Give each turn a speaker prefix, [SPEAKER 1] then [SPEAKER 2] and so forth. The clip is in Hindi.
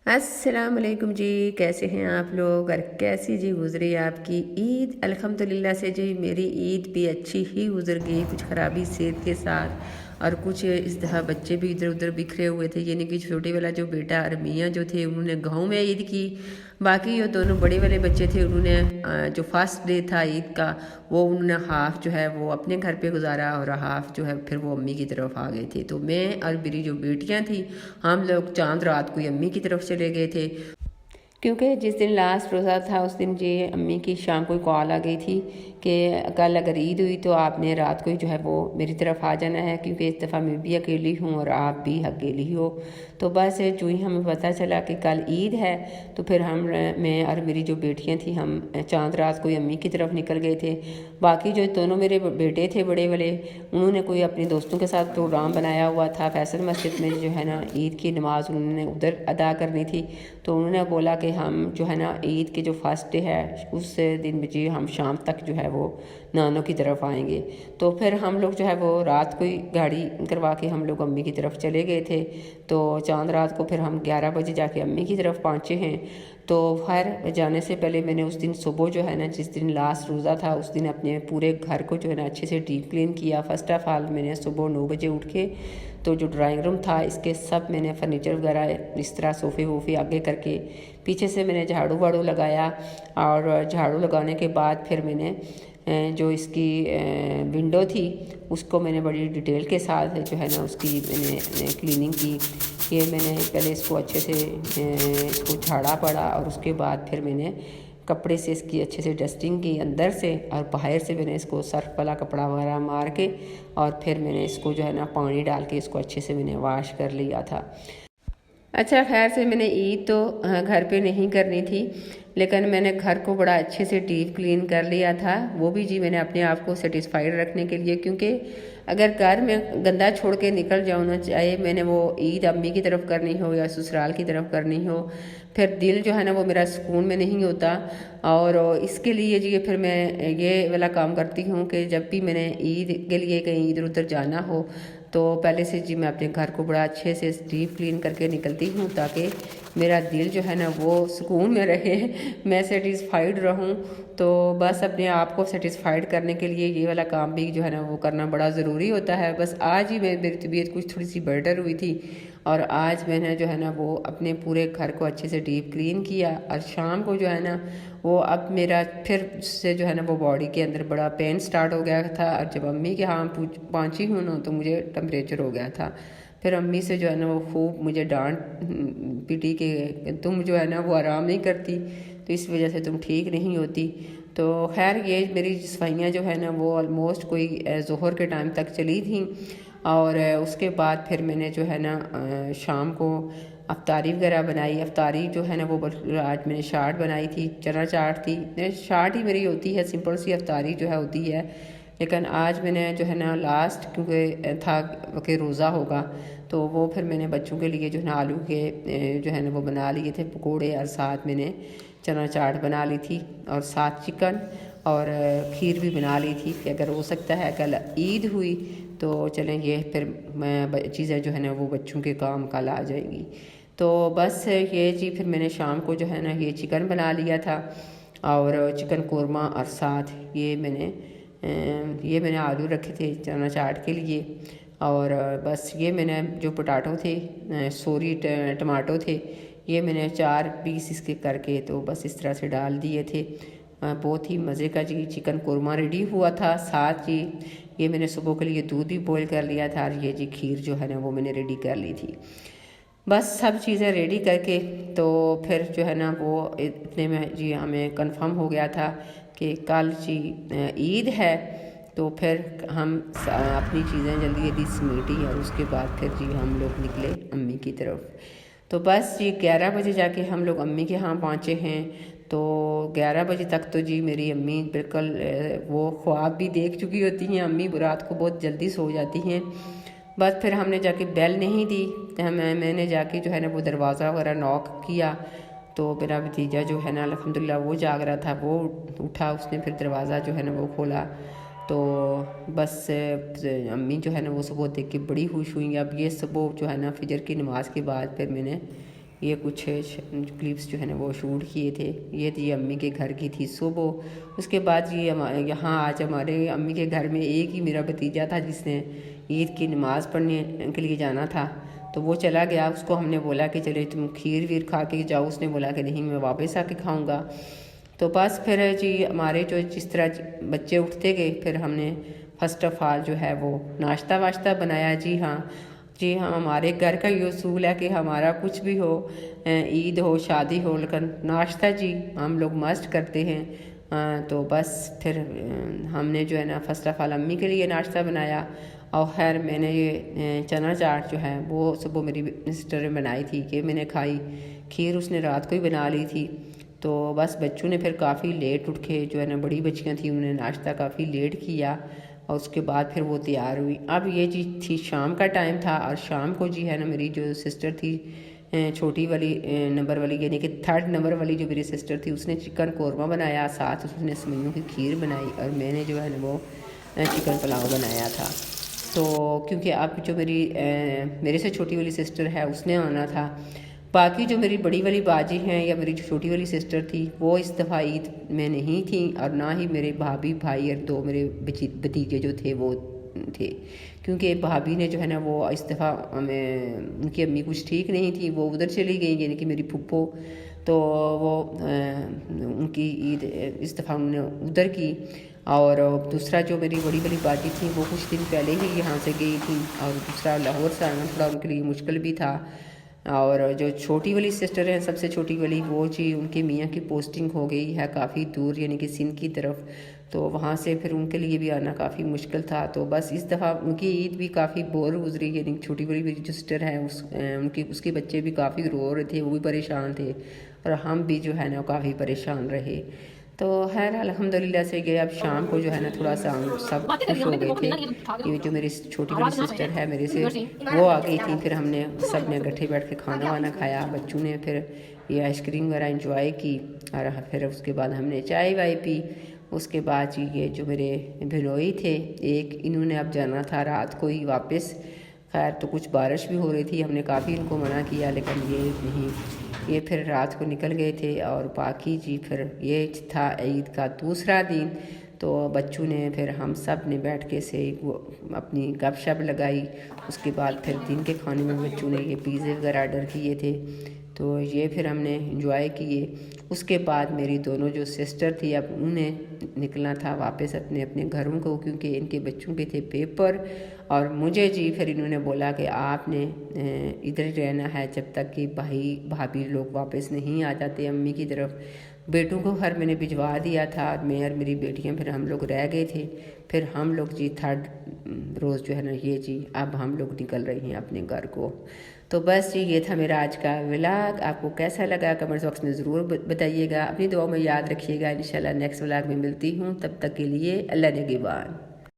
[SPEAKER 1] अस्सलाम वालेकुम जी। कैसे हैं आप लोग और कैसी जी गुज़री आपकी ईद। अल्हम्दुलिल्लाह से जी मेरी ईद भी अच्छी ही गुज़र गई, कुछ ख़राबी सेहत के साथ। और कुछ इस तरह बच्चे भी इधर उधर बिखरे हुए थे, यानी कि छोटे वाला जो बेटा और मियाँ जो थे उन्होंने गाँव में ईद की। बाकी जो दोनों बड़े वाले बच्चे थे उन्होंने जो फर्स्ट डे था ईद का वो उन्होंने हाफ़ जो है वो अपने घर पे गुजारा और हाफ़ जो है फिर वो अम्मी की तरफ आ गए थे। तो मैं और मेरी जो बेटियां थी हम लोग चांद रात को अम्मी की तरफ चले गए थे, क्योंकि जिस दिन लास्ट रोज़ा था उस दिन जी अम्मी की शाम को कॉल आ गई थी कि कल अगर ईद हुई तो आपने रात को ही जो है वो मेरी तरफ आ जाना है, क्योंकि इस दफ़ा मैं भी अकेली हूँ और आप भी अकेली हो। तो बस जो ही हमें पता चला कि कल ईद है तो फिर मैं और मेरी जो बेटियां थी हम चांद रात को अम्मी की तरफ निकल गए थे। बाकी जो दोनों मेरे बेटे थे बड़े वाले, उन्होंने कोई अपने दोस्तों के साथ प्रोग्राम बनाया हुआ था। फैसल मस्जिद में जो है ना ईद की नमाज़ उन्होंने उधर अदा करनी थी, तो उन्होंने बोला कि हम जो है ना ईद के जो फर्स्ट डे है उस दिन जी हम शाम तक जो है वो नानों की तरफ आएंगे। तो फिर हम लोग जो है वो रात को ही गाड़ी करवा के हम लोग अम्मी की तरफ चले गए थे। तो चांद रात को फिर हम 11 बजे जाके अम्मी की तरफ पहुँचे हैं। तो खैर जाने से पहले मैंने उस दिन सुबह जो है ना जिस दिन लास्ट रोज़ा था उस दिन अपने पूरे घर को जो है ना अच्छे से डीप क्लीन किया। फर्स्ट ऑफ ऑल मैंने सुबह 9 बजे उठ के तो जो ड्राइंग रूम था इसके सब मैंने फर्नीचर वगैरह इस तरह सोफ़े वोफ़े आगे करके पीछे से मैंने झाड़ू वाड़ू लगाया। और झाड़ू लगाने के बाद फिर मैंने जो इसकी विंडो थी उसको मैंने बड़ी डिटेल के साथ जो है ना उसकी मैंने क्लीनिंग की। ये मैंने पहले इसको अच्छे से इसको झाड़ा पड़ा और उसके बाद फिर मैंने कपड़े से इसकी अच्छे से डस्टिंग की अंदर से, और बाहर से मैंने इसको सर्फ वाला कपड़ा वगैरह मार के और फिर मैंने इसको जो है ना पानी डाल के इसको अच्छे से मैंने वॉश कर लिया था। अच्छा खैर से मैंने ईद तो घर पे नहीं करनी थी, लेकिन मैंने घर को बड़ा अच्छे से डीप क्लीन कर लिया था। वो भी जी मैंने अपने आप को सेटिस्फाइड रखने के लिए, क्योंकि अगर घर में गंदा छोड़ के निकल जाओ ना, चाहे मैंने वो ईद अम्मी की तरफ करनी हो या ससुराल की तरफ करनी हो, फिर दिल जो है ना वो मेरा सुकून में नहीं होता। और इसके लिए जी फिर मैं ये वाला काम करती हूँ कि जब भी मैंने ईद के लिए कहीं इधर उधर जाना हो तो पहले से जी मैं अपने घर को बड़ा अच्छे से डीप क्लीन करके निकलती हूँ, ताकि मेरा दिल जो है ना वो सुकून में रहे, मैं सेटिस्फाइड रहूँ। तो बस अपने आप को सेटिस्फाइड करने के लिए ये वाला काम भी जो है ना वो करना बड़ा ज़रूरी होता है। बस आज ही मेरी तबीयत कुछ थोड़ी सी बेटर हुई थी और आज मैंने जो है ना वो अपने पूरे घर को अच्छे से डीप क्लीन किया। और शाम को जो है ना वो अब मेरा फिर से जो है ना वो बॉडी के अंदर बड़ा पेन स्टार्ट हो गया था। और जब अम्मी के यहाँ पहुँची हूँ ना तो मुझे टेम्परेचर हो गया था। फिर अम्मी से जो है ना वो खूब मुझे डांट पीटी के तुम जो है ना वो आराम नहीं करती तो इस वजह से तुम ठीक नहीं होती। तो खैर ये मेरी सफाइयाँ जो है ना वो ऑलमोस्ट कोई ज़ोहर के टाइम तक चली थी। और उसके बाद फिर मैंने जो है ना शाम को अफ्तारी वगैरह बनाई। अफ्तारी जो है ना वो आज मैंने चाट बनाई थी, चना चाट थी। चाट ही मेरी होती है, सिंपल सी अफ्तारी जो है होती है। लेकिन आज मैंने जो है ना लास्ट क्योंकि था कि रोज़ा होगा तो वो फिर मैंने बच्चों के लिए जो है ना आलू के जो है ना वो बना लिए थे पकोड़े, और साथ मैंने चना चाट बना ली थी और साथ चिकन और खीर भी बना ली थी कि अगर हो सकता है कल ईद हुई तो चलें ये फिर चीज़ें जो है ना वो बच्चों के काम कल आ जाएंगी। तो बस ये जी फिर मैंने शाम को जो है ना ये चिकन बना लिया था और चिकन कोरमा, और साथ ये मैंने आलू रखे थे चना चाट के लिए। और बस ये मैंने जो पोटैटो थे सोरी टमाटो थे ये मैंने 4 पीस इसके करके तो बस इस तरह से डाल दिए थे। बहुत ही मज़े का जी चिकन कोरमा रेडी हुआ था। साथ जी ये मैंने सुबह के लिए दूध भी बॉईल कर लिया था और ये जी खीर जो है ना वो मैंने रेडी कर ली थी। बस सब चीज़ें रेडी करके तो फिर जो है ना वो इतने में जी हमें कंफर्म हो गया था कि कल जी ईद है। तो फिर हम अपनी चीज़ें जल्दी जल्दी समेटी और उसके बाद फिर जी हम लोग निकले अम्मी की तरफ। तो बस जी 11 बजे जाके हम लोग अम्मी के यहाँ पहुँचे हैं। तो 11 बजे तक तो जी मेरी अम्मी बिल्कुल वो ख्वाब भी देख चुकी होती हैं। अम्मी रात को बहुत जल्दी सो जाती हैं। बस फिर हमने जाके बेल नहीं दी तो मैंने जाके जो है ना वो दरवाज़ा वगैरह नॉक किया। तो मेरा भतीजा जो है ना अल्हम्दुलिल्लाह वो जाग रहा था, वो उठा, उसने फिर दरवाज़ा जो है ना वो खोला। तो बस अम्मी जो है ना वो सुबह देख के बड़ी खुश हुई। अब ये सुबह जो है ना फजर की नमाज़ के बाद फिर मैंने ये कुछ क्लिप्स जो है ना वो शूट किए थे। ये थी अम्मी के घर की थी सुबह। उसके बाद ये यहाँ आज हमारे अम्मी के घर में एक ही मेरा भतीजा था जिसने ईद की नमाज़ पढ़ने के लिए जाना था, तो वो चला गया। उसको हमने बोला कि चले तुम खीर वीर खा के जाओ, उसने बोला कि नहीं मैं वापस आके खाऊंगा। तो बस फिर जी हमारे जो जिस तरह बच्चे उठते गए, फिर हमने फ़र्स्ट ऑफ़ ऑल जो है वो नाश्ता वाश्ता बनाया। जी हाँ, हमारे घर का ये उसूल है कि हमारा कुछ भी हो, ईद हो शादी हो, लेकिन नाश्ता जी हम लोग मस्ट करते हैं। तो बस फिर हमने जो है ना फ़र्स्ट ऑफ़ ऑल अम्मी के लिए नाश्ता बनाया। और खैर मैंने ये चना चाट जो है वो सुबह मेरी सिस्टर ने बनाई थी कि मैंने खाई। खीर उसने रात को ही बना ली थी। तो बस बच्चों ने फिर काफ़ी लेट उठ के जो है ना, बड़ी बच्चियाँ थी उन्होंने नाश्ता काफ़ी लेट किया और उसके बाद फिर वो तैयार हुई। अब ये जी थी शाम का टाइम था और शाम को जी है ना मेरी जो सिस्टर थी छोटी वाली नंबर वाली, यानी कि 3rd नंबर वाली जो मेरी सिस्टर थी, उसने चिकन कौरमा बनाया, साथ उसने सेवइयों की खीर बनाई और मैंने जो है ना वो चिकन पुलाव बनाया था। तो क्योंकि अब जो मेरे से छोटी वाली सिस्टर है उसने आना था। बाकी जो मेरी बड़ी वाली बाजी हैं या मेरी जो छोटी वाली सिस्टर थी वो इस दफ़ा ईद में नहीं थी, और ना ही मेरे भाभी भाई और 2 मेरे भतीजे जो थे वो थे। क्योंकि भाभी ने जो है ना वो इस दफ़ा हमें, उनकी अम्मी कुछ ठीक नहीं थी, वो उधर चली गई, यानी कि मेरी फूफो। तो वो उनकी ईद इस दफ़ा उन्होंने उधर की। और दूसरा जो मेरी बड़ी वाली बाजी थी वो कुछ दिन पहले ही यहाँ से गई थी, और दूसरा लाहौर से आना थोड़ा उनके लिए मुश्किल भी था। और जो छोटी वाली सिस्टर है सबसे छोटी वाली, वो जी उनके मियाँ की पोस्टिंग हो गई है काफ़ी दूर, यानी कि सिंध की तरफ। तो वहाँ से फिर उनके लिए भी आना काफ़ी मुश्किल था। तो बस इस दफ़ा उनकी ईद भी काफ़ी बोर गुजरी, यानी छोटी वाली मेरी जो सिस्टर है उसके बच्चे भी काफ़ी रो रहे थे, वो भी परेशान थे, और हम भी जो है ना काफ़ी परेशान रहे। तो खैर अल्हम्दुलिल्लाह से गए। अब शाम को जो है ना थोड़ा सा सब खुश हो गए थे। ये जो मेरी छोटी वाली सिस्टर है मेरे से, वो आ गई थी। फिर हमने सब ने इकट्ठे बैठ के खाना वाना खाया। बच्चों ने फिर ये आइसक्रीम वगैरह इंजॉय की, और फिर उसके बाद हमने चाय वाय पी। उसके बाद जी ये जो मेरे भिनोई थे एक, इन्होंने अब जाना था रात को ही वापस। खैर तो कुछ बारिश भी हो रही थी, हमने काफ़ी इनको मना किया, लेकिन ये नहीं, ये फिर रात को निकल गए थे। और बाकी जी फिर ये था ईद का दूसरा दिन। तो बच्चों ने फिर हम सब ने बैठ के से वो अपनी गपशप लगाई। उसके बाद फिर दिन के खाने में बच्चों ने ये पिज़्ज़े वगैरह ऑर्डर किए थे, तो ये फिर हमने इंजॉय किए। उसके बाद मेरी दोनों जो सिस्टर थी, अब उन्हें निकलना था वापस अपने अपने घरों को, क्योंकि इनके बच्चों के थे पेपर। और मुझे जी फिर इन्होंने बोला कि आपने इधर ही रहना है जब तक कि भाई भाभी लोग वापस नहीं आ जाते अम्मी की तरफ। बेटों को हर मैंने भिजवा दिया था, और मैं और मेरी बेटियां फिर हम लोग रह गए थे। फिर हम लोग जी 3rd रोज़ जो है ना ये जी अब हम लोग निकल रहे हैं अपने घर को। तो बस जी ये था मेरा आज का व्लॉग। आपको कैसा लगा कमेंट बॉक्स में ज़रूर बताइएगा। अपनी दुआ में याद रखिएगा। इंशाल्लाह नेक्स्ट व्लॉग में मिलती हूँ, तब तक के लिए अल्लाह निगहबान।